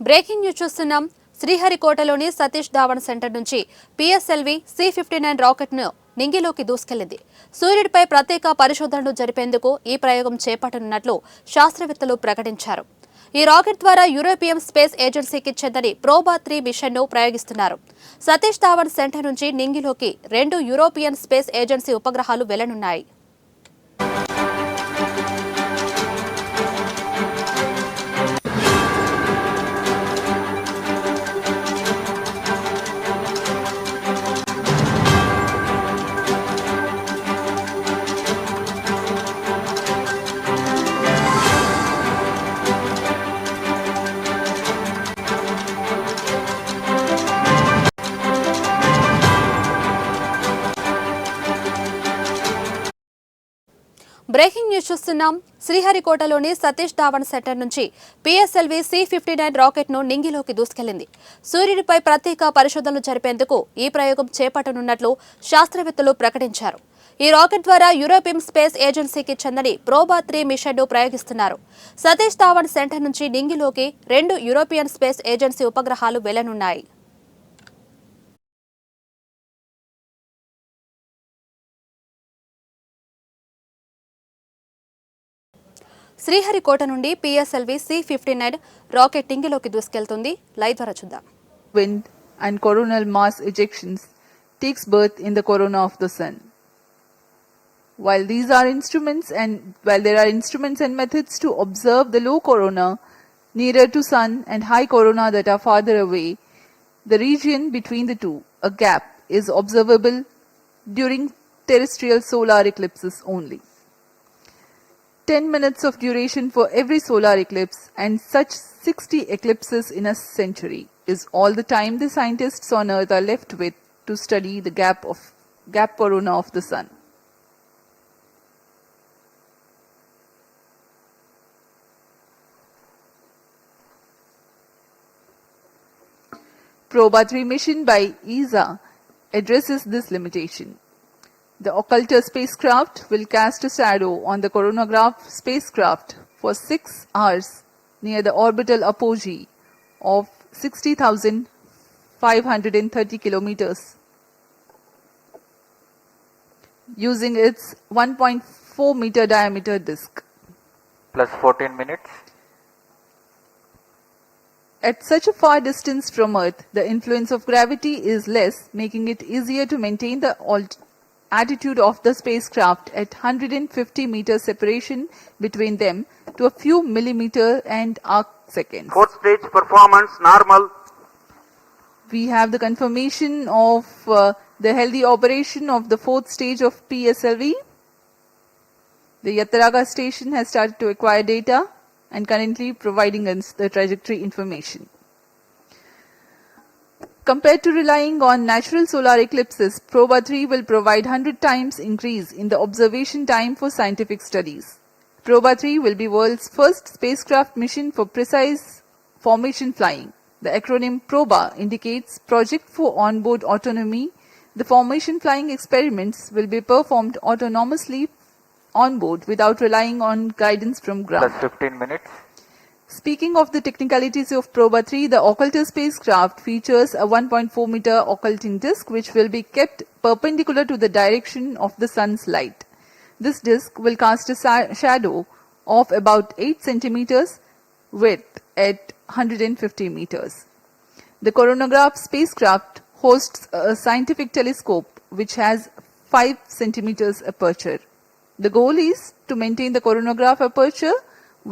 Breaking news చూస్తున్నాం. శ్రీహరికోటలోని Satish Dhawan centre నుంచి PSLV C-59 రాకెట్ను నింగిలోకి దూసుకెళ్లింది. సూర్యుడిపై ప్రత్యేక పరిశోధనలు జరిపేందుకు ఈ ప్రయోగం చేపట్టనున్నట్లు శాస్త్రవేత్తలు ప్రకటించారు. ఈ రాకెట్ ద్వారా యూరోపియన్ స్పేస్ ఏజెన్సీకి చెందని ప్రోబా-3 మిషన్ను ప్రయోగిస్తున్నారు. సతీష్ ధావన్ సెంటర్ నుంచి నింగిలోకి 2 యూరోపియన్ స్పేస్ ఏజెన్సీ ఉపగ్రహాలు వెళ్లనున్నాయి. బ్రేకింగ్ న్యూస్ చూస్తున్నాం. శ్రీహరికోటలోని సతీష్ ధావన్ సెంటర్ నుంచి పిఎస్ఎల్వి C-59 రాకెట్ను నింగిలోకి దూసుకెళ్లింది. సూర్యుడిపై ప్రత్యేక పరిశోధనలు జరిపేందుకు ఈ ప్రయోగం చేపట్టనున్నట్లు శాస్త్రవేత్తలు ప్రకటించారు. ఈ రాకెట్ ద్వారా యూరోపియన్ స్పేస్ ఏజెన్సీకి చెందని ప్రోబా-3 మిషన్ను ప్రయోగిస్తున్నారు. సతీష్ ధావన్ సెంటర్ నుంచి నింగిలోకి 2 యూరోపియన్ స్పేస్ ఏజెన్సీ ఉపగ్రహాలు వెళ్లనున్నాయి. శ్రీహరికోట నుండి పిఎస్ఎల్వి C-59 రాకెట్ నింగిలోకి దూసుకెళ్తుంది. లైవ్ ద్వారా చూద్దాం. Wind and coronal mass ejections takes birth in the corona of the sun. While there are instruments and methods to observe the low corona nearer to sun and high corona that are farther away, the region between the two, a gap, is observable during terrestrial solar eclipses only. 10 minutes of duration for every solar eclipse and such 60 eclipses in a century is all the time the scientists on Earth are left with to study the gap corona of the sun. Proba-3 mission by ESA addresses this limitation. The occulter spacecraft will cast a shadow on the coronagraph spacecraft for 6 hours near the orbital apogee of 60,530 kilometers using its 1.4 meter diameter disk. Plus 14 minutes. At such a far distance from Earth, the influence of gravity is less, making it easier to maintain the attitude of the spacecraft at 150 meter separation between them to a few millimeter and arc seconds. Fourth stage performance normal. We have the confirmation of the healthy operation of the fourth stage of PSLV. The Yataraga station has started to acquire data and currently providing us the trajectory information. Compared to relying on natural solar eclipses, Proba-3 will provide 100 times increase in the observation time for scientific studies. Proba-3 will be world's first spacecraft mission for precise formation flying. The acronym PROBA indicates Project for Onboard Autonomy. The formation flying experiments will be performed autonomously on board without relying on guidance from ground. Plus 15 minutes. Speaking of the technicalities of Proba-3, the occulter spacecraft features a 1.4 meter occulting disk which will be kept perpendicular to the direction of the sun's light. This disk will cast a shadow of about 8 centimeters width at 150 meters. The coronagraph spacecraft hosts a scientific telescope which has 5 centimeters aperture. The goal is to maintain the coronagraph aperture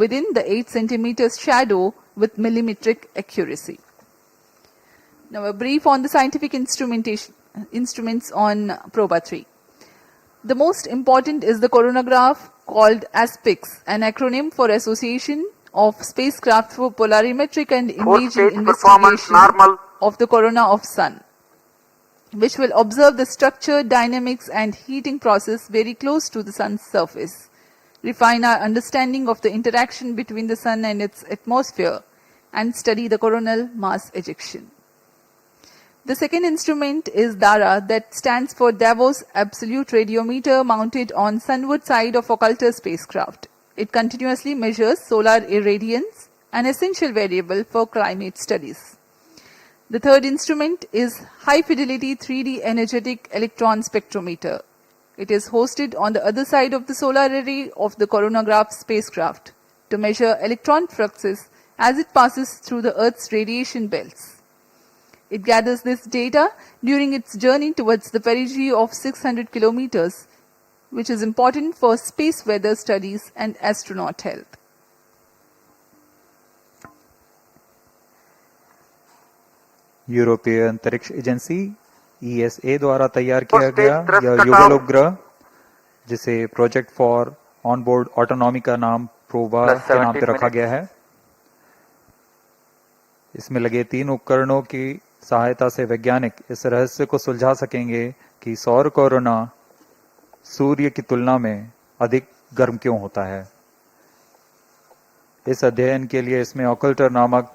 within the 8 centimeters shadow with millimetric accuracy. Now a brief on the scientific instruments on Proba-3. The most important is the coronagraph called ASPIX, an acronym for Association of Spacecraft for Polarimetric and Imaging Investigation of the Corona of Sun, which will observe the structure, dynamics and heating process very close to the sun's surface, refine our understanding of the interaction between the sun and its atmosphere, and study the coronal mass ejection. The second instrument is DARA, that stands for Davos Absolute Radiometer, mounted on sunward side of occulter spacecraft. It continuously measures solar irradiance an essential variable for climate studies. The third instrument is High Fidelity 3D Energetic Electron Spectrometer. It is hosted on the other side of the solar array of the coronagraph spacecraft to measure electron fluxes as it passes through the Earth's radiation belts. It gathers this data during its journey towards the perigee of 600 kilometers, which is important for space weather studies and astronaut health. यूरोपीय अंतरिक्ष agency ESA द्वारा तैयार किया First गया stage thrust यह cutout. युगल उपग्रह जिसे प्रोजेक्ट फॉर ऑनबोर्ड ऑटोनॉमी का नाम प्रोवा Plus के नाम पे 17 रखा गया है। इसमें लगे 3 उपकरणों की सहायता से वैज्ञानिक इस रहस्य को सुलझा सकेंगे कि सौर कोरोना सूर्य की तुलना में अधिक गर्म क्यों होता है। इस अध्ययन के लिए इसमें ऑकल्टर नामक